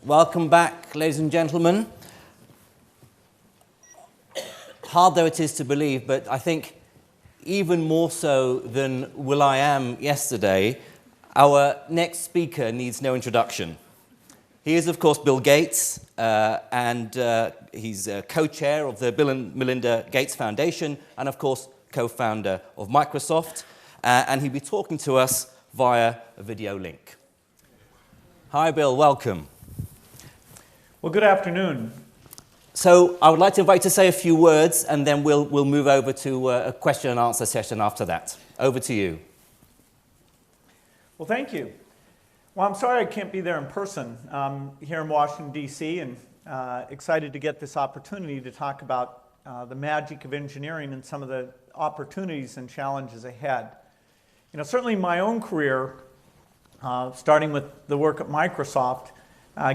Welcome back, ladies and gentlemen. Hard though it is to believe, but I think even more so than will.i.am yesterday, our next speaker needs no introduction. He is, of course, Bill Gates, and he's co-chair of the Bill and Melinda Gates Foundation, and, of course, co-founder of Microsoft. And he'll be talking to us via a video link. Hi, Bill. Welcome. Well, good afternoon. So I would like to invite you to say a few words, and then we'll move over to a question and answer session after that. Over to you. Well, thank you. Well, I'm sorry I can't be there in person. I'm here in Washington, D.C., and excited to get this opportunity to talk about the magic of engineering and some of the opportunities and challenges ahead. You know, certainly my own career, starting with the work at Microsoft,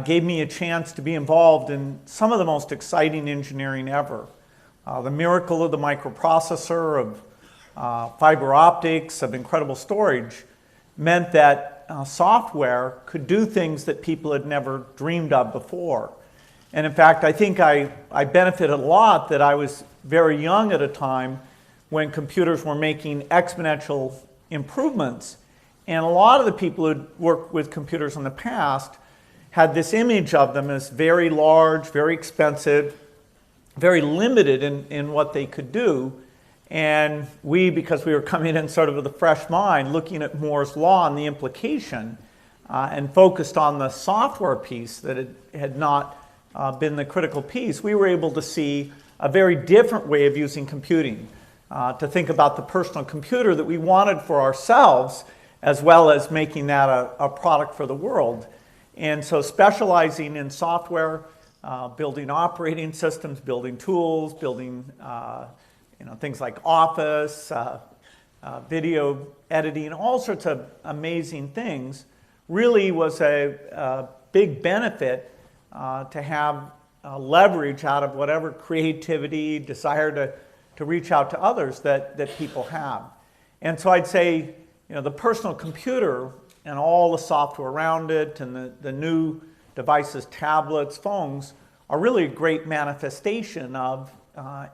gave me a chance to be involved in some of the most exciting engineering ever. The miracle of the microprocessor, of fiber optics, of incredible storage, meant that software could do things that people had never dreamed of before. And in fact, I think I benefited a lot that I was very young at a time when computers were making exponential improvements. And a lot of the people who'd worked with computers in the past had this image of them as very large, very expensive, very limited in what they could do. And we, because we were coming in sort of with a fresh mind, looking at Moore's law and the implication, and focused on the software piece that it had not been the critical piece, we were able to see a very different way of using computing, to think about the personal computer that we wanted for ourselves, as well as making that a product for the world. And so specializing in software, building operating systems, building tools, building things like Office, video editing, all sorts of amazing things, really was a big benefit to have leverage out of whatever creativity, desire to reach out to others that people have. And so I'd say, the personal computer and all the software around it and the new devices, tablets, phones, are really a great manifestation of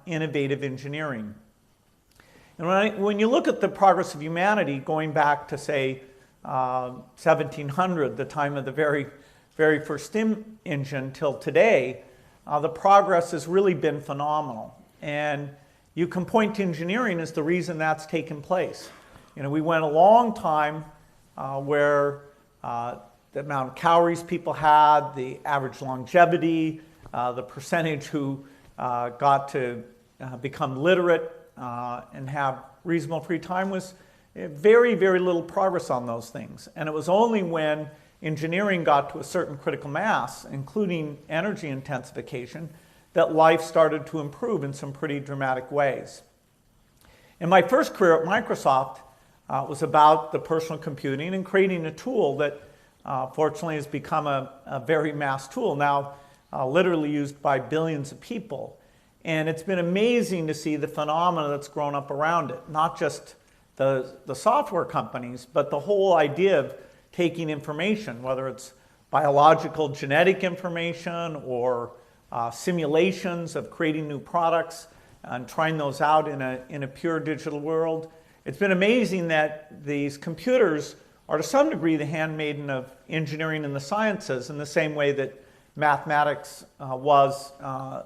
innovative engineering. And when you look at the progress of humanity going back to, say, 1700, the time of the very first steam engine, till today, the progress has really been phenomenal. And you can point to engineering as the reason that's taken place. We went a long time where the amount of calories people had, the average longevity, the percentage who got to become literate and have reasonable free time was very, very little progress on those things. And it was only when engineering got to a certain critical mass, including energy intensification, that life started to improve in some pretty dramatic ways. And my first career at Microsoft was about the personal computing and creating a tool that fortunately has become a very mass tool, now literally used by billions of people. And it's been amazing to see the phenomena that's grown up around it, not just the software companies, but the whole idea of taking information, whether it's biological genetic information or simulations of creating new products and trying those out in a pure digital world. It's been amazing that these computers are to some degree the handmaiden of engineering and the sciences, in the same way that mathematics was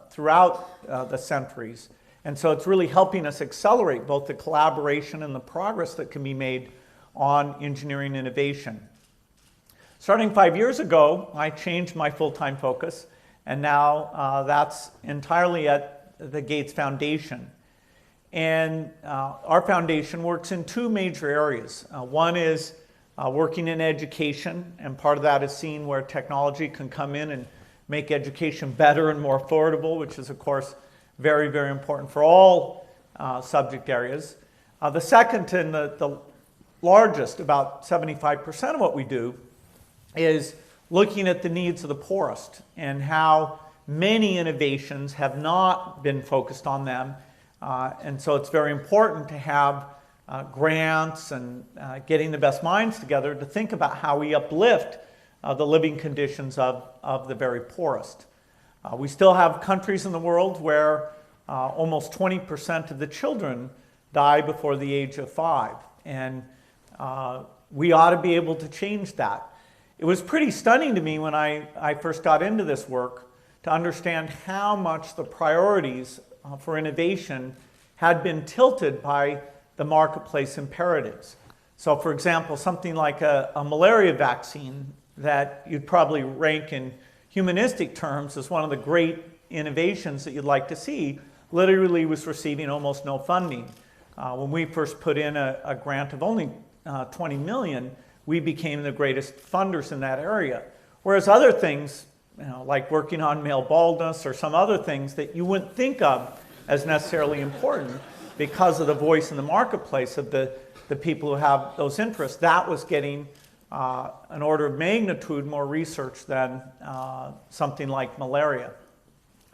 throughout the centuries. And so it's really helping us accelerate both the collaboration and the progress that can be made on engineering innovation. Starting 5 years ago, I changed my full-time focus, and now that's entirely at the Gates Foundation. And our foundation works in two major areas. One is working in education, and part of that is seeing where technology can come in and make education better and more affordable, which is, of course, very, very important for all subject areas. The second and the largest, about 75% of what we do, is looking at the needs of the poorest and how many innovations have not been focused on them. And so it's very important to have grants and getting the best minds together to think about how we uplift the living conditions of the very poorest. We still have countries in the world where almost 20% of the children die before the age of 5, and we ought to be able to change that. It was pretty stunning to me when I first got into this work to understand how much the priorities for innovation had been tilted by the marketplace imperatives. So for example, something like a malaria vaccine that you'd probably rank in humanistic terms as one of the great innovations that you'd like to see, literally was receiving almost no funding. When we first put in a grant of only 20 million, we became the greatest funders in that area. Whereas other things, like working on male baldness or some other things that you wouldn't think of as necessarily important because of the voice in the marketplace of the people who have those interests, that was getting an order of magnitude more research than something like malaria.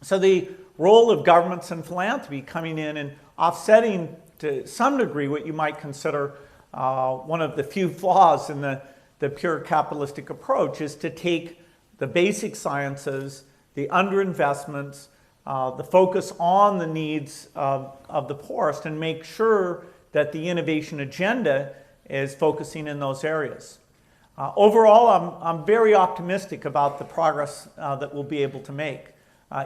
So the role of governments and philanthropy coming in and offsetting to some degree what you might consider one of the few flaws in the pure capitalistic approach is to take the basic sciences, the underinvestments, the focus on the needs of the poorest, and make sure that the innovation agenda is focusing in those areas. Overall, I'm very optimistic about the progress that we'll be able to make,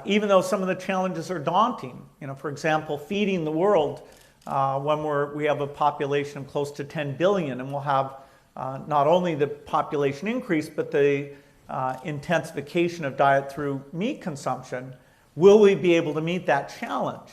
even though some of the challenges are daunting. For example, feeding the world when we have a population of close to 10 billion, and we'll have not only the population increase, but the intensification of diet through meat consumption. Will we be able to meet that challenge?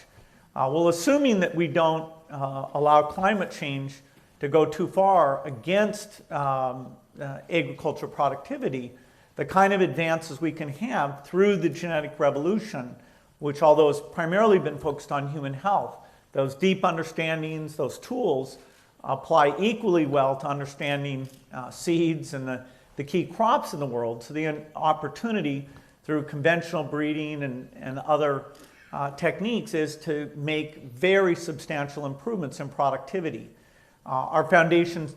Well, assuming that we don't allow climate change to go too far against agricultural productivity, the kind of advances we can have through the genetic revolution, which although has primarily been focused on human health, those deep understandings, those tools apply equally well to understanding seeds and the key crops in the world. So the opportunity through conventional breeding and other techniques is to make very substantial improvements in productivity. Our foundation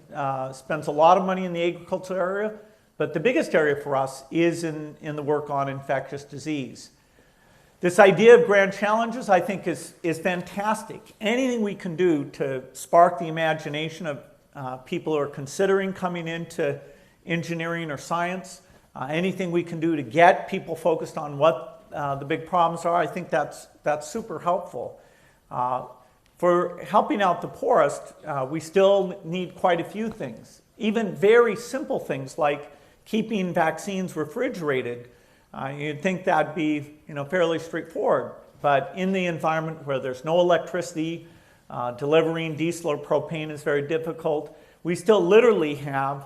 spends a lot of money in the agricultural area, but the biggest area for us is in the work on infectious disease. This idea of grand challenges, I think, is fantastic. Anything we can do to spark the imagination of people who are considering coming into engineering or science, anything we can do to get people focused on what the big problems are, I think that's super helpful. For helping out the poorest, we still need quite a few things. Even very simple things like keeping vaccines refrigerated. You'd think that'd be fairly straightforward, but in the environment where there's no electricity, delivering diesel or propane is very difficult. We still literally have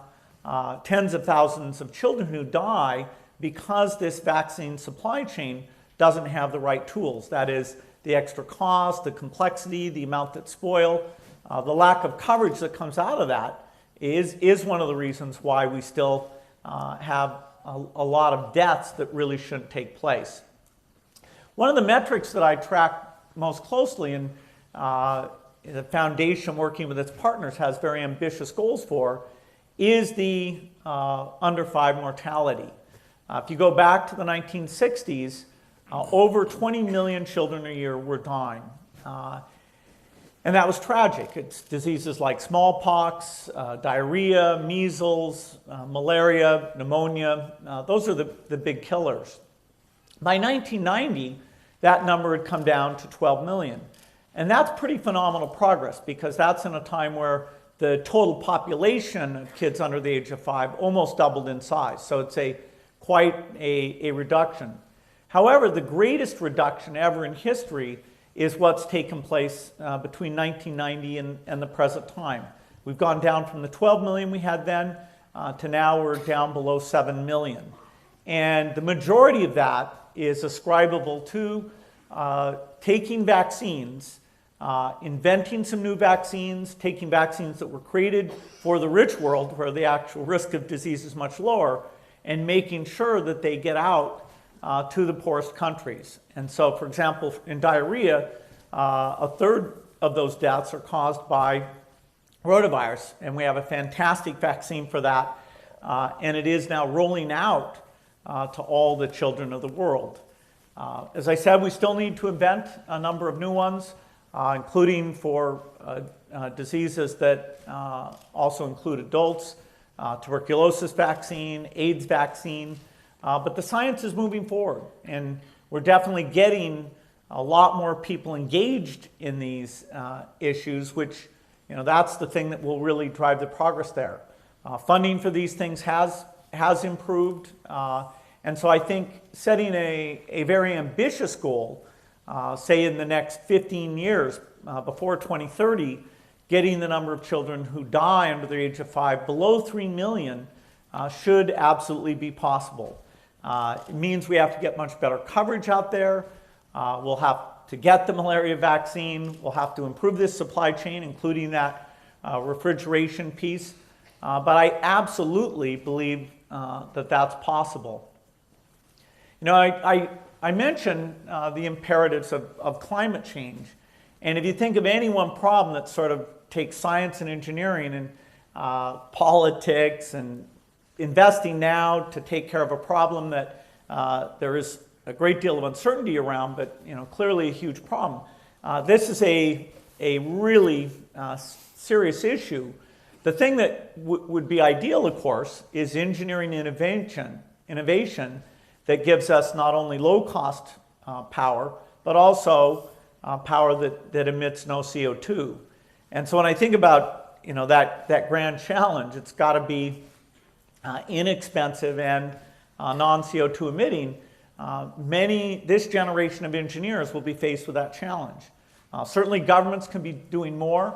tens of thousands of children who die because this vaccine supply chain doesn't have the right tools. That is, the extra cost, the complexity, the amount that spoil, the lack of coverage that comes out of that is one of the reasons why we still have a lot of deaths that really shouldn't take place. One of the metrics that I track most closely, and the foundation working with its partners has very ambitious goals for, is the under 5 mortality. If you go back to the 1960s, over 20 million children a year were dying. And that was tragic. It's diseases like smallpox, diarrhea, measles, malaria, pneumonia. Those are the big killers. By 1990, that number had come down to 12 million. And that's pretty phenomenal progress, because that's in a time where the total population of kids under the age of 5 almost doubled in size. So it's quite a reduction. However, the greatest reduction ever in history is what's taken place between 1990 and the present time. We've gone down from the 12 million we had then to now we're down below 7 million. And the majority of that is ascribable to taking vaccines, inventing some new vaccines, taking vaccines that were created for the rich world where the actual risk of disease is much lower, and making sure that they get out to the poorest countries. And so, for example, in diarrhea, a third of those deaths are caused by rotavirus, and we have a fantastic vaccine for that. and it is now rolling out to all the children of the world. As I said, we still need to invent a number of new ones, including for diseases that also include adults, tuberculosis vaccine, AIDS vaccine, but the science is moving forward, and we're definitely getting a lot more people engaged in these issues, which, that's the thing that will really drive the progress there. Funding for these things has improved, and so I think setting a very ambitious goal, say in the next 15 years, before 2030, getting the number of children who die under the age of 5 below 3 million should absolutely be possible. It means we have to get much better coverage out there. We'll have to get the malaria vaccine. We'll have to improve this supply chain, including that refrigeration piece. But I absolutely believe that that's possible. I mentioned the imperatives of climate change. And if you think of any one problem that sort of takes science and engineering and politics and investing now to take care of a problem that there is a great deal of uncertainty around, but clearly a huge problem. This is a really serious issue. The thing that would be ideal, of course, is engineering innovation that gives us not only low-cost power, but also power that emits no CO2. And so when I think about that grand challenge, it's got to be inexpensive and non-CO2 emitting. This generation of engineers will be faced with that challenge. Certainly governments can be doing more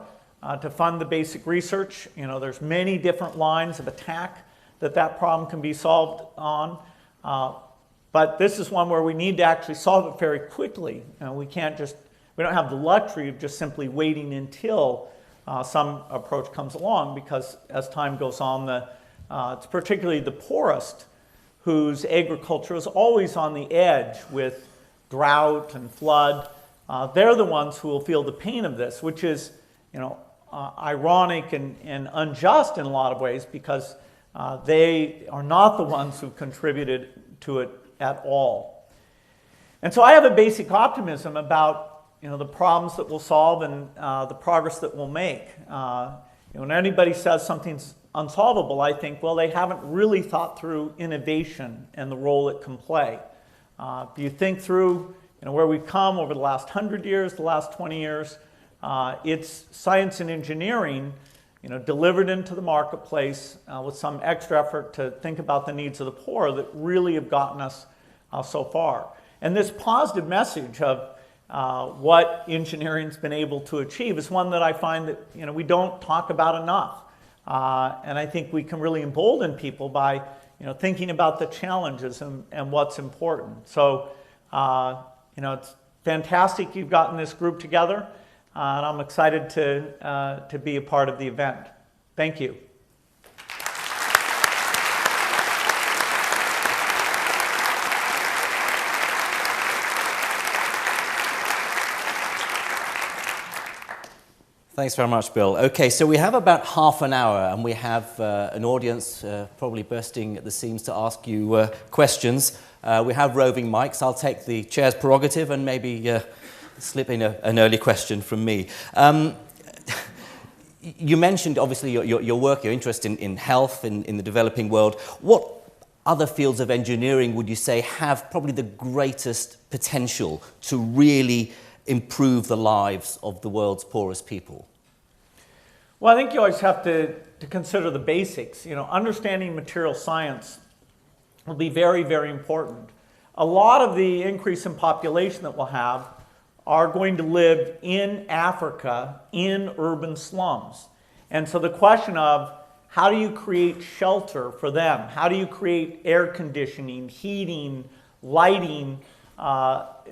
to fund the basic research. There's many different lines of attack that problem can be solved on. But this is one where we need to actually solve it very quickly. We don't have the luxury of just simply waiting until some approach comes along, because as time goes on, it's particularly the poorest whose agriculture is always on the edge with drought and flood. They're the ones who will feel the pain of this, which is ironic and unjust in a lot of ways, because they are not the ones who contributed to it at all. And so I have a basic optimism about the problems that we'll solve and the progress that we'll make. When anybody says something's unsolvable, I think, well, they haven't really thought through innovation and the role it can play. If you think through where we've come over the last 100 years, the last 20 years, it's science and engineering delivered into the marketplace with some extra effort to think about the needs of the poor that really have gotten us so far. And this positive message of what engineering's been able to achieve is one that I find that we don't talk about enough. And I think we can really embolden people by thinking about the challenges and what's important. So it's fantastic you've gotten this group together, and I'm excited to be a part of the event. Thank you. Thanks very much, Bill. Okay, so we have about half an hour, and we have an audience probably bursting at the seams to ask you questions. We have roving mics. I'll take the chair's prerogative and maybe slip in an early question from me. You mentioned, obviously, your work, your interest in health in the developing world. What other fields of engineering would you say have probably the greatest potential to really improve the lives of the world's poorest people? Well, I think you always have to consider the basics. Understanding material science will be very, very important. A lot of the increase in population that we'll have are going to live in Africa in urban slums. And so the question of how do you create shelter for them? How do you create air conditioning, heating, lighting,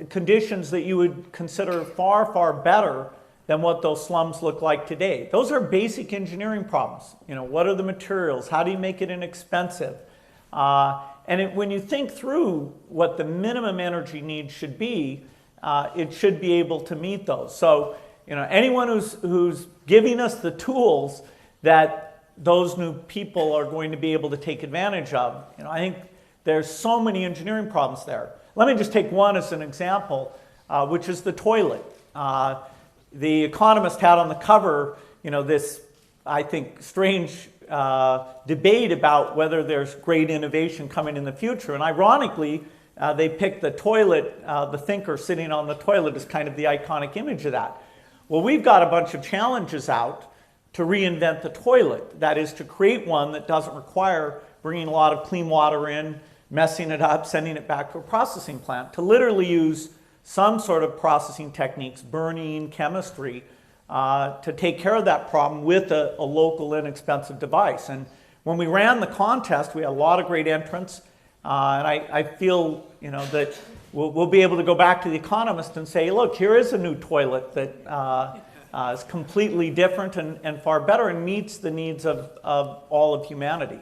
conditions that you would consider far, far better than what those slums look like today? Those are basic engineering problems. What are the materials? How do you make it inexpensive? When you think through what the minimum energy needs should be, it should be able to meet those. So, anyone who's giving us the tools that those new people are going to be able to take advantage of. I think there's so many engineering problems there. Let me just take one as an example, which is the toilet. The Economist had on the cover, this, I think, strange debate about whether there's great innovation coming in the future. And ironically, they picked the toilet, the thinker sitting on the toilet as kind of the iconic image of that. Well, we've got a bunch of challenges out to reinvent the toilet. That is, to create one that doesn't require bringing a lot of clean water in, messing it up, sending it back to a processing plant, to literally use some sort of processing techniques, burning, chemistry, to take care of that problem with a local, inexpensive device. And when we ran the contest, we had a lot of great entrants, and I feel that we'll be able to go back to the Economist and say, look, here is a new toilet that is completely different and far better and meets the needs of all of humanity.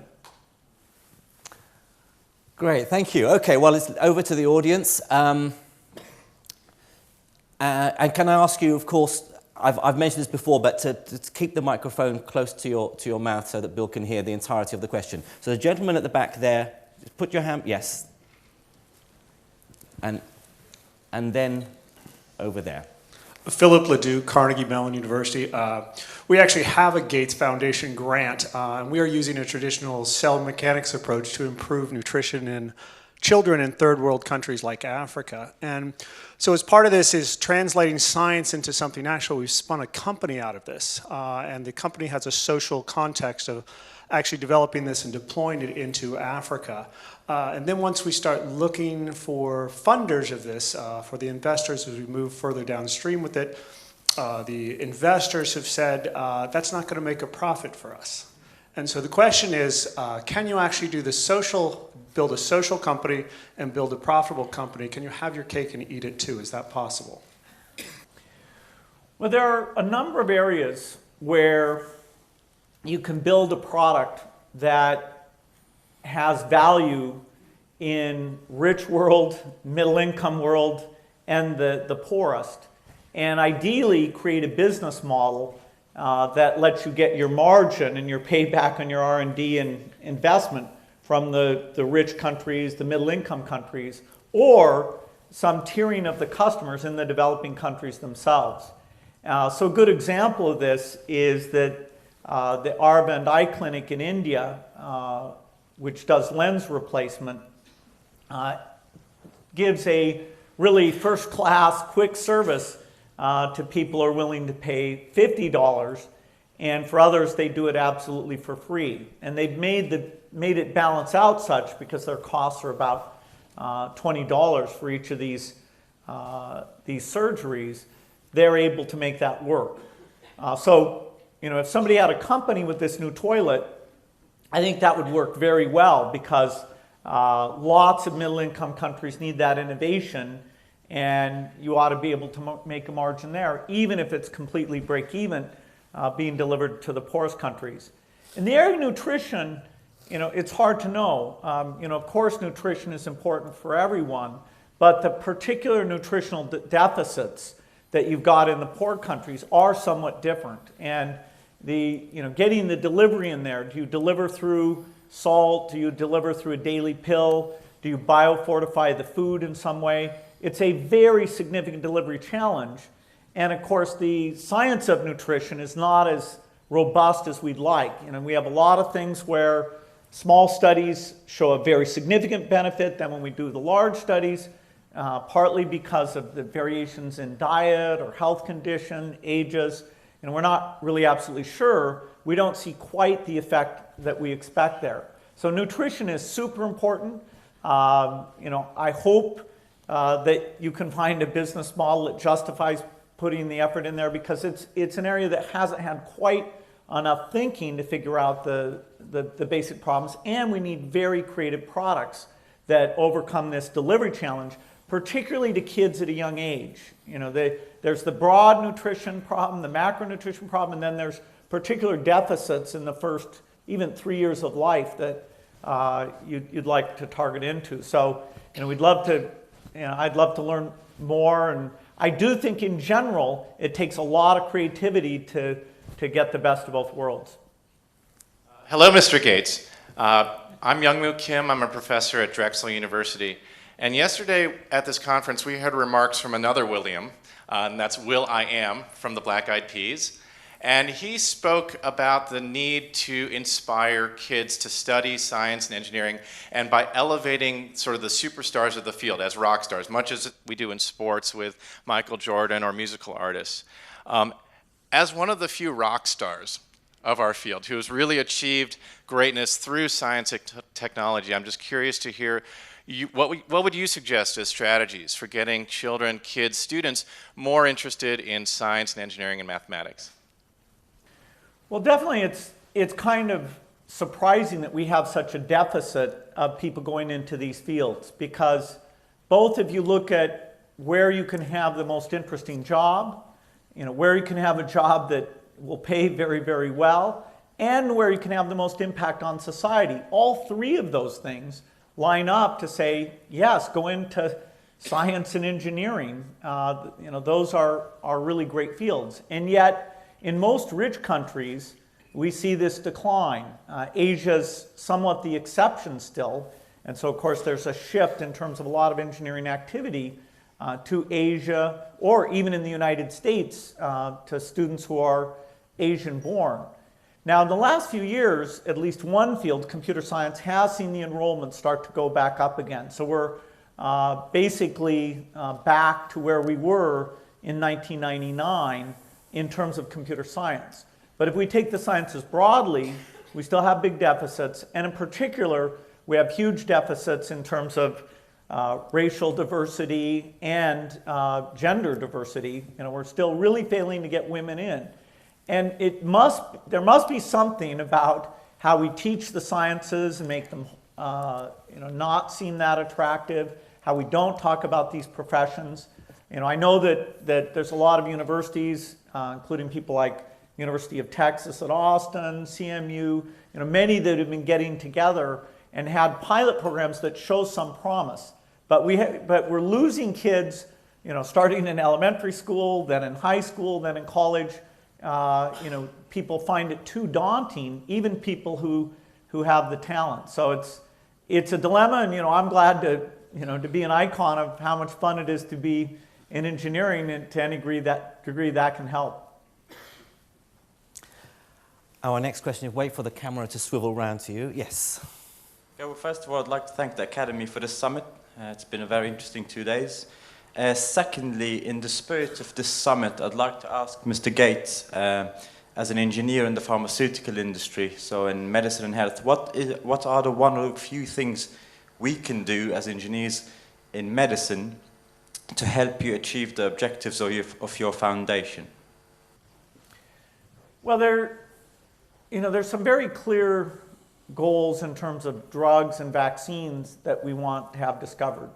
Great, thank you. Okay, well, it's over to the audience. And can I ask you, of course, I've mentioned this before, but to keep the microphone close to your mouth so that Bill can hear the entirety of the question. So the gentleman at the back there, put your hand, yes. And then over there. Philip Ledoux, Carnegie Mellon University. We actually have a Gates Foundation grant, and we are using a traditional cell mechanics approach to improve nutrition in children in third world countries like Africa. And so as part of this is translating science into something actual. We've spun a company out of this, and the company has a social context of actually developing this and deploying it into Africa. And then once we start looking for funders of this, for the investors as we move further downstream with it, the investors have said, that's not going to make a profit for us. And so the question is, can you actually do the social, build a social company and build a profitable company? Can you have your cake and eat it too? Is that possible? Well, there are a number of areas where you can build a product that has value in rich world, middle income world, and the poorest. And ideally create a business model that lets you get your margin and your payback on your R&D and investment from the rich countries, the middle income countries, or some tiering of the customers in the developing countries themselves. So a good example of this is that the Aravind Eye Clinic in India, which does lens replacement, gives a really first-class, quick service to people who are willing to pay $50, and for others they do it absolutely for free. And they've made it balance out such, because their costs are about $20 for each of these surgeries, they're able to make that work. So if somebody had a company with this new toilet, I think that would work very well, because lots of middle-income countries need that innovation, and you ought to be able to make a margin there, even if it's completely break-even being delivered to the poorest countries. In the area of nutrition, it's hard to know. Of course, nutrition is important for everyone, but the particular nutritional deficits that you've got in the poor countries are somewhat different. And getting the delivery in there, do you deliver through salt? Do you deliver through a daily pill? Do you biofortify the food in some way? It's a very significant delivery challenge. And of course, the science of nutrition is not as robust as we'd like. We have a lot of things where small studies show a very significant benefit than when we do the large studies, partly because of the variations in diet or health condition, ages. And we're not really absolutely sure. We don't see quite the effect that we expect there. So nutrition is super important. I hope that you can find a business model that justifies putting the effort in there, because it's an area that hasn't had quite enough thinking to figure out the basic problems, and we need very creative products that overcome this delivery challenge, particularly to kids at a young age. There's the broad nutrition problem, the macronutrition problem, and then there's particular deficits in the first even 3 years of life that you'd like to target into. So, we'd love to, I'd love to learn more, and I do think in general it takes a lot of creativity to get the best of both worlds. Hello, Mr. Gates. I'm Youngmoo Kim. I'm a professor at Drexel University. And yesterday at this conference, we heard remarks from another William, and that's Will I Am from the Black Eyed Peas. And he spoke about the need to inspire kids to study science and engineering, and by elevating sort of the superstars of the field as rock stars, much as we do in sports with Michael Jordan or musical artists. As one of the few rock stars of our field who has really achieved greatness through science and technology, I'm just curious to hear what would you suggest as strategies for getting children, kids, students more interested in science and engineering and mathematics? Well, definitely it's kind of surprising that we have such a deficit of people going into these fields, because both if you look at where you can have the most interesting job, where you can have a job that will pay very, very well, and where you can have the most impact on society, all three of those things line up to say, yes, go into science and engineering. Those are really great fields. And yet, in most rich countries, we see this decline. Asia's somewhat the exception still. And so, of course, there's a shift in terms of a lot of engineering activity to Asia, or even in the United States, to students who are Asian born. Now, in the last few years, at least one field, computer science, has seen the enrollment start to go back up again. So we're basically back to where we were in 1999 in terms of computer science. But if we take the sciences broadly, we still have big deficits, and in particular, we have huge deficits in terms of racial diversity and gender diversity. We're still really failing to get women in. And there must be something about how we teach the sciences and make them not seem that attractive, how we don't talk about these professions. I know that there's a lot of universities, including people like University of Texas at Austin, CMU, many that have been getting together and had pilot programs that show some promise. But we're losing kids, starting in elementary school, then in high school, then in college. People find it too daunting, even people who have the talent. So it's a dilemma, and I'm glad to be an icon of how much fun it is to be in engineering, and to any degree that can help. Our next question is, wait for the camera to swivel round to you. Yes. Okay, well, first of all, I'd like to thank the Academy for this summit. It's been a very interesting 2 days. Secondly, in the spirit of this summit, I'd like to ask Mr. Gates, as an engineer in the pharmaceutical industry, so in medicine and health, what are the one or few things we can do as engineers in medicine to help you achieve the objectives of your foundation? Well, there's some very clear goals in terms of drugs and vaccines that we want to have discovered.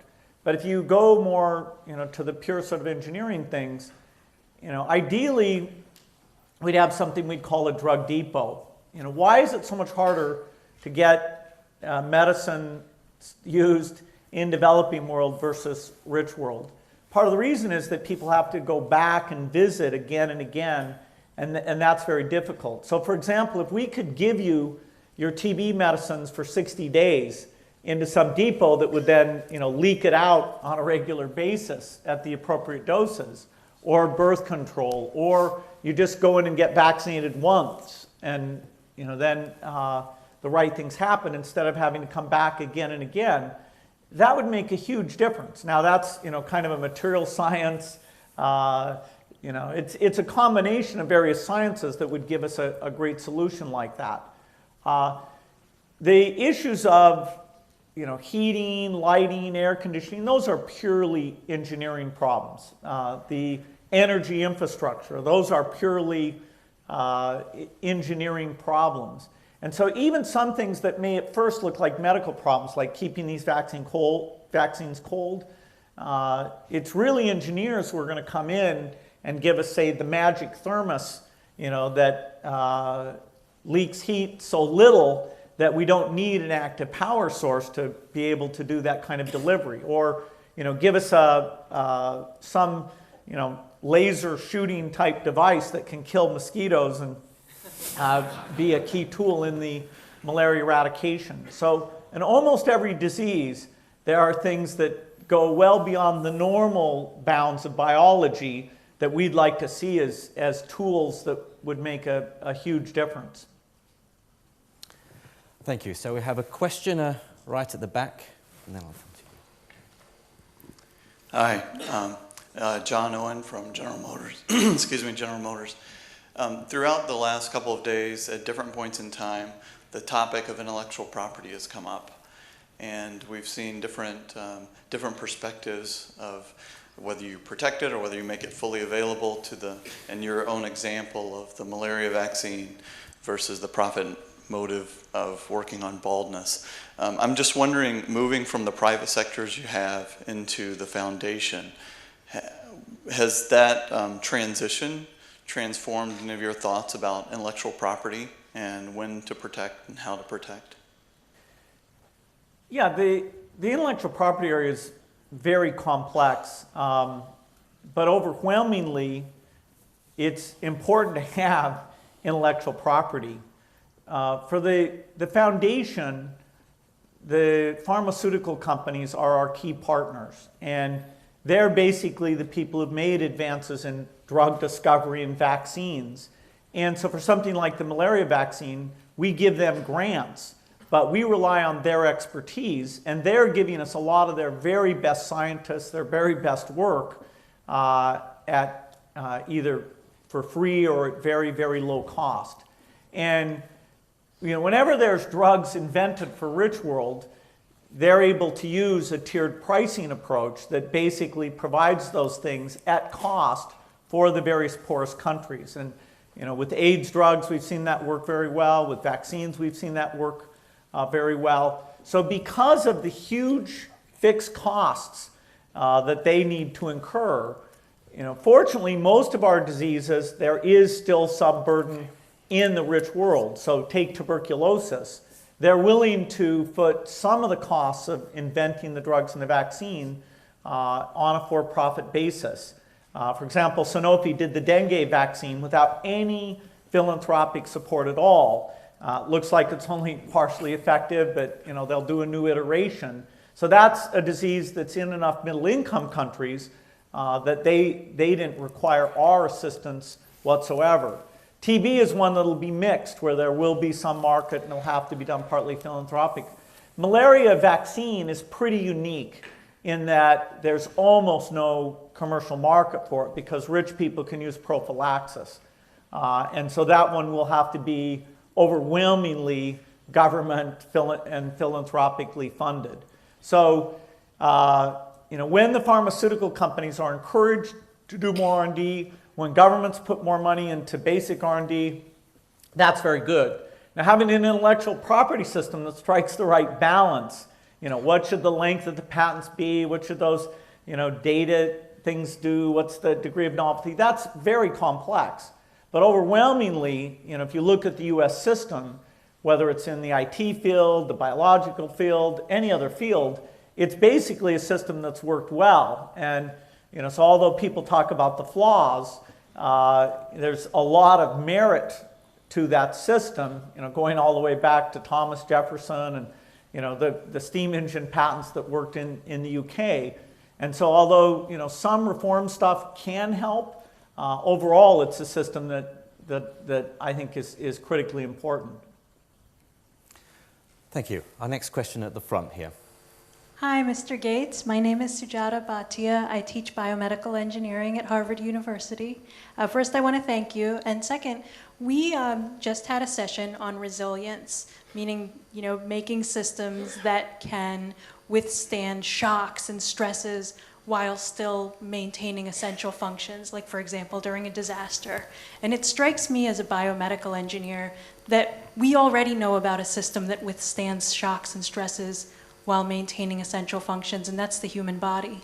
But if you go more, to the pure sort of engineering things, ideally we'd have something we'd call a drug depot. Why is it so much harder to get medicine used in developing world versus rich world? Part of the reason is that people have to go back and visit again and again, and that's very difficult. So, for example, if we could give you your TB medicines for 60 days into some depot that would then leak it out on a regular basis at the appropriate doses, or birth control, or you just go in and get vaccinated once, and then the right things happen instead of having to come back again and again, that would make a huge difference. Now that's kind of a material science. It's a combination of various sciences that would give us a great solution like that. The issues of heating, lighting, air conditioning, those are purely engineering problems. The energy infrastructure, those are purely engineering problems. And so even some things that may at first look like medical problems, like keeping these vaccines cold, it's really engineers who are going to come in and give us, say, the magic thermos, that leaks heat so little that we don't need an active power source to be able to do that kind of delivery, or give us some laser shooting type device that can kill mosquitoes and be a key tool in the malaria eradication. So in almost every disease, there are things that go well beyond the normal bounds of biology that we'd like to see as tools that would make a huge difference. Thank you. So we have a questioner right at the back, and then I'll come to you. Hi, John Owen from General Motors. Excuse me, General Motors. Throughout the last couple of days, at different points in time, the topic of intellectual property has come up, and we've seen different perspectives of whether you protect it or whether you make it fully available to and your own example of the malaria vaccine versus the profit motive of working on baldness. I'm just wondering, moving from the private sectors you have into the foundation, has that transition transformed any of your thoughts about intellectual property and when to protect and how to protect? Yeah, the intellectual property area is very complex, but overwhelmingly, it's important to have intellectual property. For the foundation, the pharmaceutical companies are our key partners, and they're basically the people who've made advances in drug discovery and vaccines. And so for something like the malaria vaccine, we give them grants, but we rely on their expertise, and they're giving us a lot of their very best scientists, their very best work at either for free or at very, very low cost. And whenever there's drugs invented for rich world, they're able to use a tiered pricing approach that basically provides those things at cost for the various poorest countries. And with AIDS drugs, we've seen that work very well. With vaccines, we've seen that work very well. So because of the huge fixed costs that they need to incur, fortunately, most of our diseases, there is still some burden in the rich world. So take tuberculosis. They're willing to put some of the costs of inventing the drugs and the vaccine on a for-profit basis. For example, Sanofi did the dengue vaccine without any philanthropic support at all. Looks like it's only partially effective, but they'll do a new iteration. So that's a disease that's in enough middle-income countries that they didn't require our assistance whatsoever. TB is one that'll be mixed, where there will be some market and it'll have to be done partly philanthropic. Malaria vaccine is pretty unique in that there's almost no commercial market for it because rich people can use prophylaxis. And so that one will have to be overwhelmingly government and philanthropically funded. So, when the pharmaceutical companies are encouraged to do more R&D, when governments put more money into basic R&D, that's very good. Now, having an intellectual property system that strikes the right balance, what should the length of the patents be? What should those, data things do? What's the degree of novelty? That's very complex. But overwhelmingly, if you look at the US system, whether it's in the IT field, the biological field, any other field, it's basically a system that's worked well. And so although people talk about the flaws, there's a lot of merit to that system, going all the way back to Thomas Jefferson and the steam engine patents that worked in the UK. And so although some reform stuff can help, overall it's a system that I think is critically important. Thank you. Our next question at the front here. Hi, Mr. Gates. My name is Sujata Bhatia. I teach biomedical engineering at Harvard University. First, I want to thank you. And second, we just had a session on resilience, meaning, making systems that can withstand shocks and stresses while still maintaining essential functions, like, for example, during a disaster. And it strikes me as a biomedical engineer that we already know about a system that withstands shocks and stresses while maintaining essential functions, and that's the human body.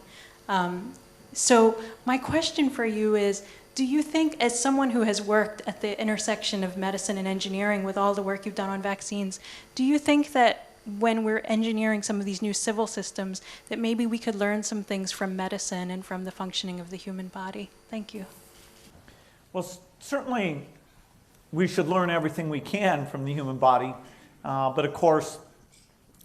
So my question for you is, do you think, as someone who has worked at the intersection of medicine and engineering with all the work you've done on vaccines, do you think that when we're engineering some of these new civil systems, that maybe we could learn some things from medicine and from the functioning of the human body? Thank you. Well, certainly we should learn everything we can from the human body. But of course,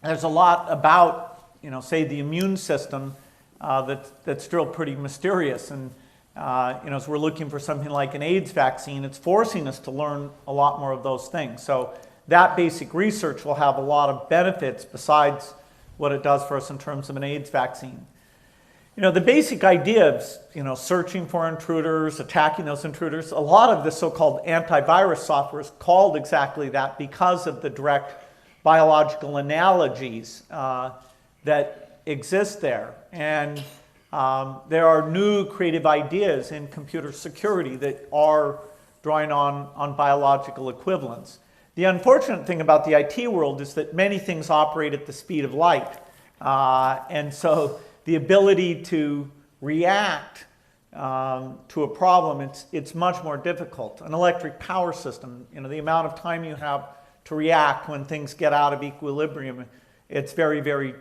there's a lot about, say the immune system that's still pretty mysterious. And as we're looking for something like an AIDS vaccine, it's forcing us to learn a lot more of those things. So that basic research will have a lot of benefits besides what it does for us in terms of an AIDS vaccine. The basic idea of, searching for intruders, attacking those intruders, a lot of the so-called antivirus software is called exactly that because of the direct biological analogies that exist there. And there are new creative ideas in computer security that are drawing on biological equivalents. The unfortunate thing about the IT world is that many things operate at the speed of light. And so the ability to react to a problem, it's much more difficult. An electric power system, the amount of time you have to react when things get out of equilibrium, it's very, very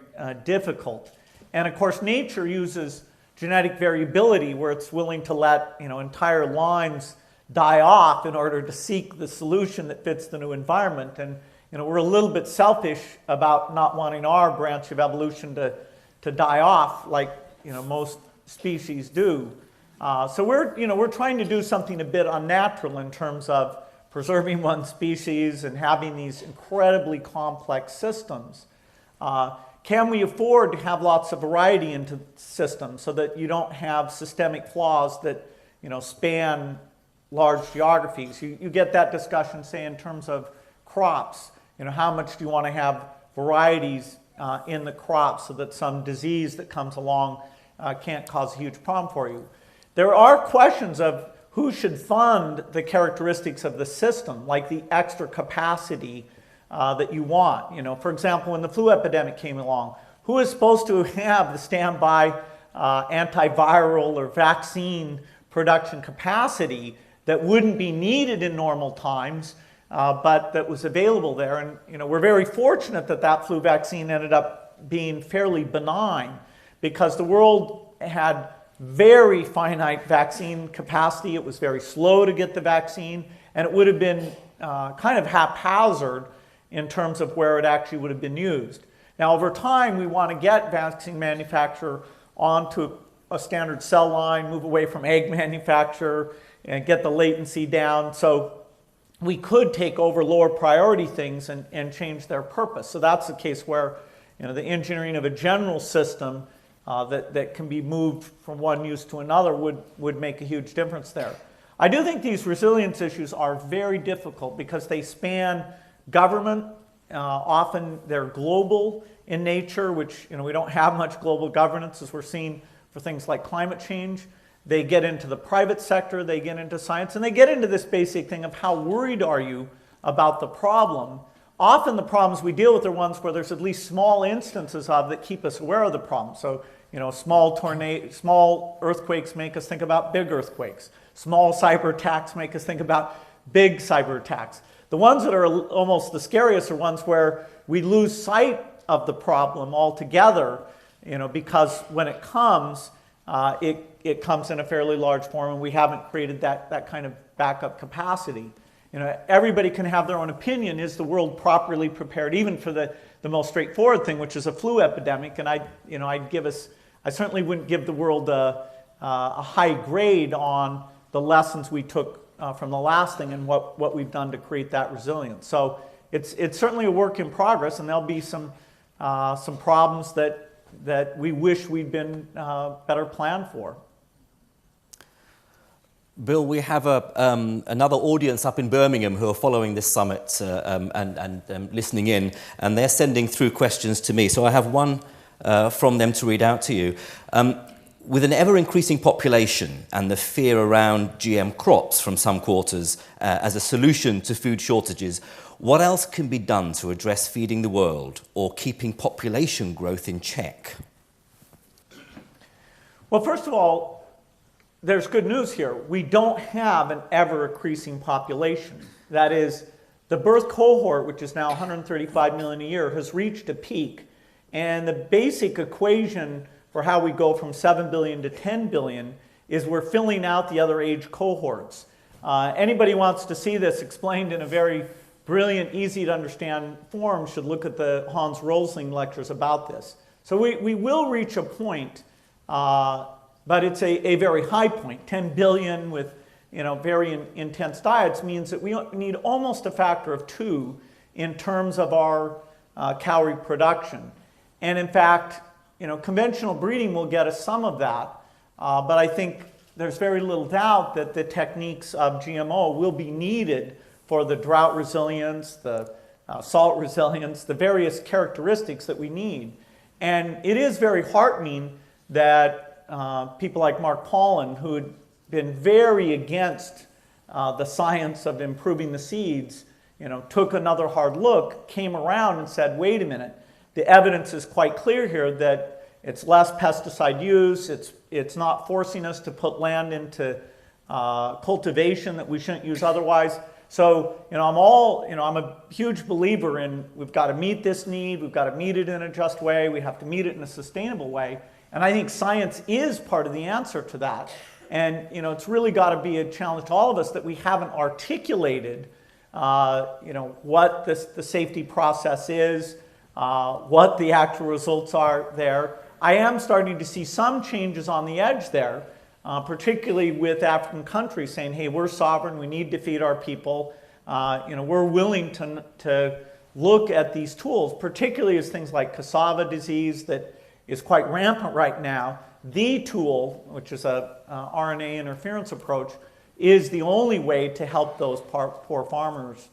difficult. And of course, nature uses genetic variability where it's willing to let entire lines die off in order to seek the solution that fits the new environment. And we're a little bit selfish about not wanting our branch of evolution to die off like most species do. So we're trying to do something a bit unnatural in terms of preserving one species and having these incredibly complex systems. Can we afford to have lots of variety into systems so that you don't have systemic flaws that span large geographies? You get that discussion, say, in terms of crops. How much do you want to have varieties in the crops so that some disease that comes along can't cause a huge problem for you? There are questions of who should fund the characteristics of the system, like the extra capacity that you want. For example, when the flu epidemic came along, who is supposed to have the standby antiviral or vaccine production capacity that wouldn't be needed in normal times, but that was available there? And we're very fortunate that that flu vaccine ended up being fairly benign because the world had very finite vaccine capacity. It was very slow to get the vaccine, and it would have been kind of haphazard in terms of where it actually would have been used. Now, over time, we want to get vaccine manufacture onto a standard cell line, move away from egg manufacture, and get the latency down. So we could take over lower priority things and change their purpose. So that's the case where the engineering of a general system that can be moved from one use to another would make a huge difference there. I do think these resilience issues are very difficult because they span government. Often they're global in nature, which we don't have much global governance as we're seeing for things like climate change. They get into the private sector, they get into science, and they get into this basic thing of how worried are you about the problem. Often the problems we deal with are ones where there's at least small instances of that keep us aware of the problem. So, small earthquakes make us think about big earthquakes. Small cyber attacks make us think about big cyber attacks. The ones that are almost the scariest are ones where we lose sight of the problem altogether, because when it comes, it comes in a fairly large form, and we haven't created that kind of backup capacity. Everybody can have their own opinion. Is the world properly prepared, even for the most straightforward thing, which is a flu epidemic? And I certainly wouldn't give the world a high grade on the lessons we took from the last thing and what we've done to create that resilience. So it's certainly a work in progress, and there'll be some problems that we wish we'd been better planned for. Bill, we have another audience up in Birmingham who are following this summit and listening in, and they're sending through questions to me. So I have one from them to read out to you. With an ever-increasing population and the fear around GM crops from some quarters as a solution to food shortages, what else can be done to address feeding the world or keeping population growth in check? Well, first of all, there's good news here. We don't have an ever-increasing population. That is, the birth cohort, which is now 135 million a year, has reached a peak. And the basic equation for how we go from 7 billion to 10 billion is we're filling out the other age cohorts. Anybody wants to see this explained in a very brilliant, easy to understand forum should look at the Hans Rosling lectures about this. So we will reach a point, but it's a very high point. 10 billion with very intense diets means that we need almost a factor of 2 in terms of our calorie production. And in fact, conventional breeding will get us some of that, but I think there's very little doubt that the techniques of GMO will be needed for the drought resilience, the salt resilience, the various characteristics that we need. And it is very heartening that people like Mark Pollan, who had been very against the science of improving the seeds, took another hard look, came around and said, wait a minute, the evidence is quite clear here that it's less pesticide use, it's not forcing us to put land into cultivation that we shouldn't use otherwise. So, I'm a huge believer in we've got to meet this need, we've got to meet it in a just way, we have to meet it in a sustainable way. And I think science is part of the answer to that. And, it's really got to be a challenge to all of us that we haven't articulated, what the safety process is, what the actual results are there. I am starting to see some changes on the edge there, particularly with African countries saying, hey, we're sovereign, we need to feed our people. We're willing to look at these tools, particularly as things like cassava disease that is quite rampant right now. The tool, which is a RNA interference approach, is the only way to help those poor farmers.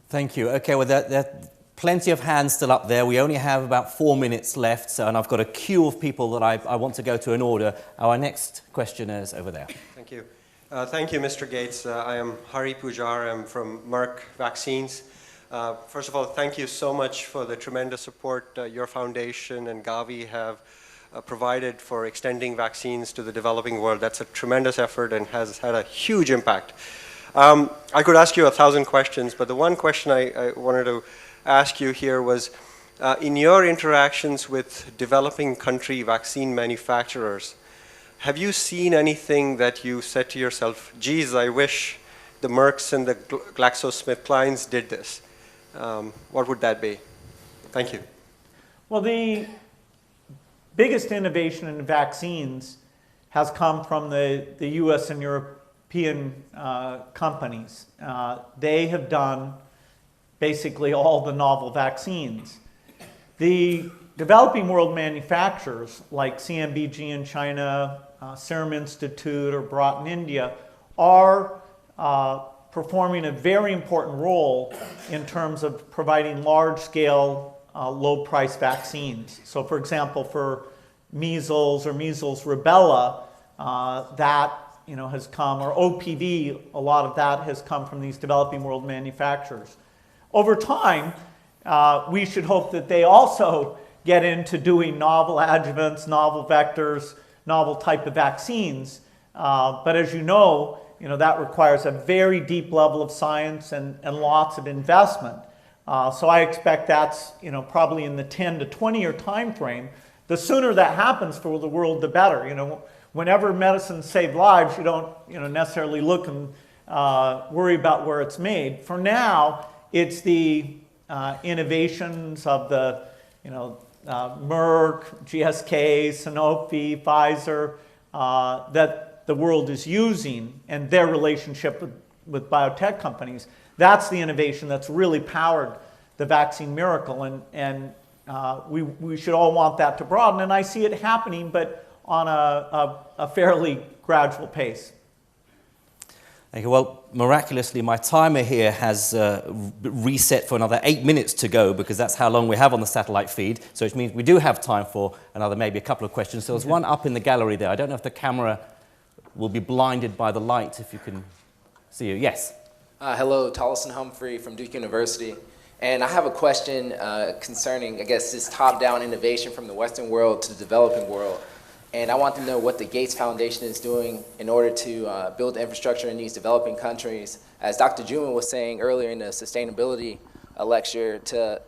Thank you. Okay, well, there are plenty of hands still up there. We only have about 4 minutes left, and I've got a queue of people that I want to go to in order. Our next questioner is over there. Thank you. Thank you, Mr. Gates. I am Hari Pujar. I'm from Merck Vaccines. First of all, thank you so much for the tremendous support your foundation and Gavi have provided for extending vaccines to the developing world. That's a tremendous effort and has had a huge impact. I could ask you 1,000 questions, but the one question I wanted to ask you here was, in your interactions with developing country vaccine manufacturers, have you seen anything that you said to yourself, geez, I wish the Mercks and the GlaxoSmithKlines did this? What would that be? Thank you. Well, the biggest innovation in vaccines has come from the US and European companies. They have done basically all the novel vaccines. The developing world manufacturers like CMBG in China, Serum Institute or Bharat in India are performing a very important role in terms of providing large-scale, low-price vaccines. So, for example, for measles or measles rubella, that has come, or OPV, a lot of that has come from these developing world manufacturers. Over time, we should hope that they also get into doing novel adjuvants, novel vectors, novel type of vaccines. But as you know, that requires a very deep level of science and lots of investment. So I expect that's probably in the 10 to 20 year time frame. The sooner that happens for the world, the better. Whenever medicines save lives, you don't necessarily look and worry about where it's made. For now, it's the innovations of the Merck, GSK, Sanofi, Pfizer that the world is using, and their relationship with biotech companies. That's the innovation that's really powered the vaccine miracle, and we should all want that to broaden, and I see it happening, but on a fairly gradual pace. Okay, well, miraculously, my timer here has reset for another 8 minutes to go, because that's how long we have on the satellite feed. So it means we do have time for another maybe a couple of questions. So there's one up in the gallery there. I don't know if the camera will be blinded by the light, if you can see you. Yes? Hello, Tolleson Humphrey from Duke University. And I have a question concerning, I guess, this top-down innovation from the Western world to the developing world. And I want to know what the Gates Foundation is doing in order to build infrastructure in these developing countries. As Dr. Juma was saying earlier in the sustainability lecture, to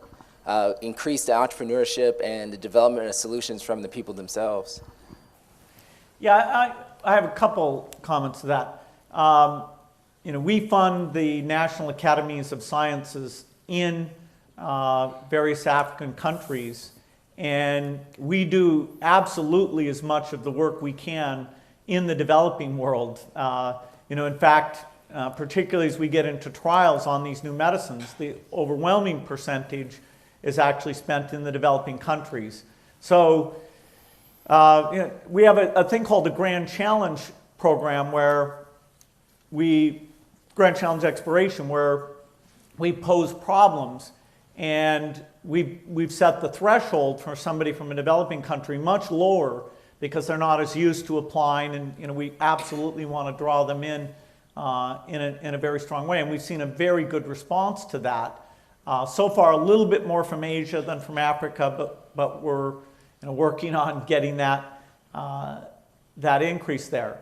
increase the entrepreneurship and the development of solutions from the people themselves. Yeah, I have a couple comments to that. we fund the National Academies of Sciences in various African countries, and we do absolutely as much of the work we can in the developing world. In fact, particularly as we get into trials on these new medicines, the overwhelming percentage is actually spent in the developing countries. So we have a thing called the Grand Challenge program Grand Challenge Exploration, where we pose problems, and we've set the threshold for somebody from a developing country much lower because they're not as used to applying, and we absolutely want to draw them in a very strong way, and we've seen a very good response to that. So far, a little bit more from Asia than from Africa, but we're working on getting that increase there.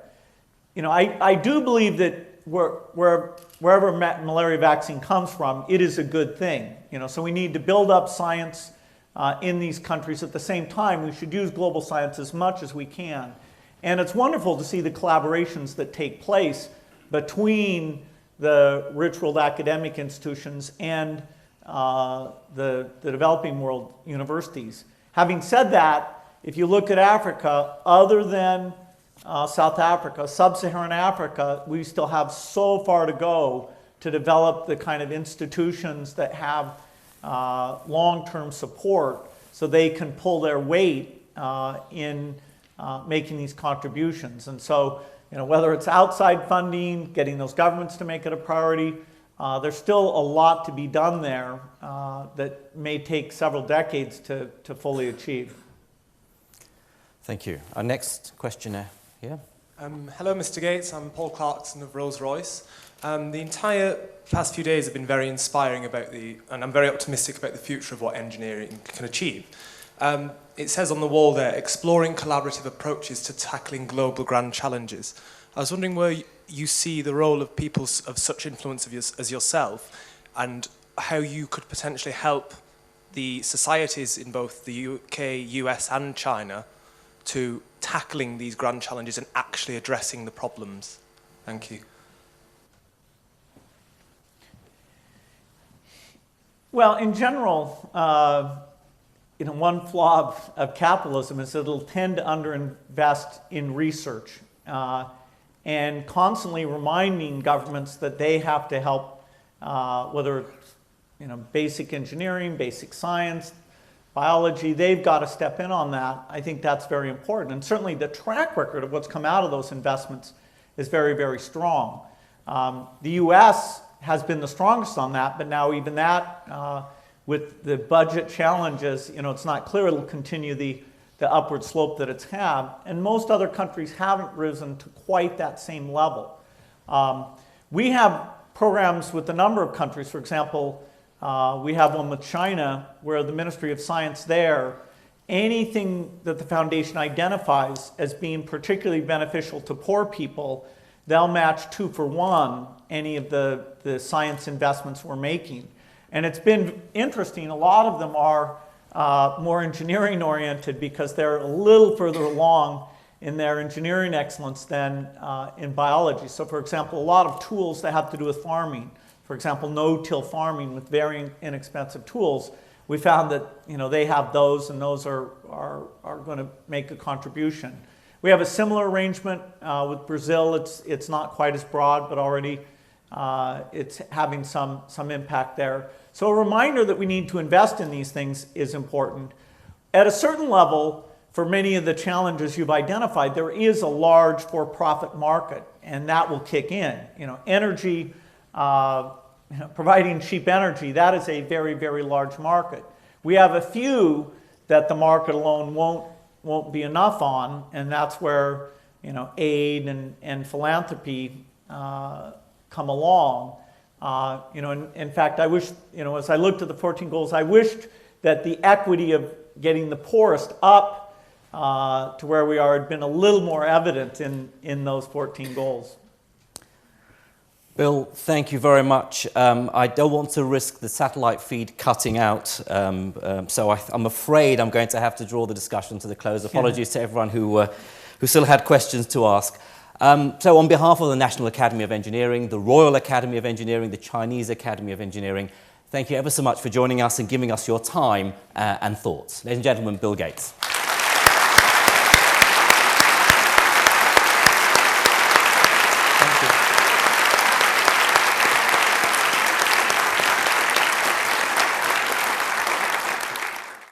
I do believe that wherever malaria vaccine comes from, it is a good thing. So we need to build up science in these countries. At the same time, we should use global science as much as we can. And it's wonderful to see the collaborations that take place between the rich world academic institutions and the developing world universities. Having said that, if you look at Africa, other than South Africa, sub-Saharan Africa, we still have so far to go to develop the kind of institutions that have long-term support so they can pull their weight in making these contributions. And so, whether it's outside funding, getting those governments to make it a priority, there's still a lot to be done there that may take several decades to fully achieve. Thank you. Our next questioner here. Hello, Mr. Gates. I'm Paul Clarkson of Rolls-Royce. The entire past few days have been very inspiring and I'm very optimistic about the future of what engineering can achieve. It says on the wall there, exploring collaborative approaches to tackling global grand challenges. I was wondering where you see the role of people of such influence as yourself, and how you could potentially help the societies in both the UK, US and China to tackling these grand challenges and actually addressing the problems. Thank you. Well, in general, one flaw of capitalism is that it'll tend to underinvest in research and constantly reminding governments that they have to help, whether it's basic engineering, basic science, biology, they've got to step in on that. I think that's very important. And certainly the track record of what's come out of those investments is very, very strong. The US has been the strongest on that, but now even that, with the budget challenges, it's not clear it'll continue the upward slope that it's had. And most other countries haven't risen to quite that same level. We have programs with a number of countries. For example, we have one with China where the Ministry of Science there, anything that the foundation identifies as being particularly beneficial to poor people, they'll match 2-for-1 any of the science investments we're making. And it's been interesting. A lot of them are more engineering oriented because they're a little further along in their engineering excellence than in biology. So for example, a lot of tools that have to do with farming, for example, no-till farming with very inexpensive tools, we found that they have those, and those are going to make a contribution. We have a similar arrangement with Brazil. It's not quite as broad, but already it's having some impact there. So a reminder that we need to invest in these things is important. At a certain level, for many of the challenges you've identified, there is a large for-profit market, and that will kick in. Energy, providing cheap energy, that is a very, very large market. We have a few that the market alone won't be enough on, and that's where aid and philanthropy come along. In fact, I wish, as I looked at the 14 goals, I wished that the equity of getting the poorest up to where we are had been a little more evident in those 14 goals. Bill, thank you very much. I don't want to risk the satellite feed cutting out, so I'm afraid I'm going to have to draw the discussion to the close. Apologies to everyone who still had questions to ask. So on behalf of the National Academy of Engineering, the Royal Academy of Engineering, the Chinese Academy of Engineering, thank you ever so much for joining us and giving us your time and thoughts. Ladies and gentlemen, Bill Gates.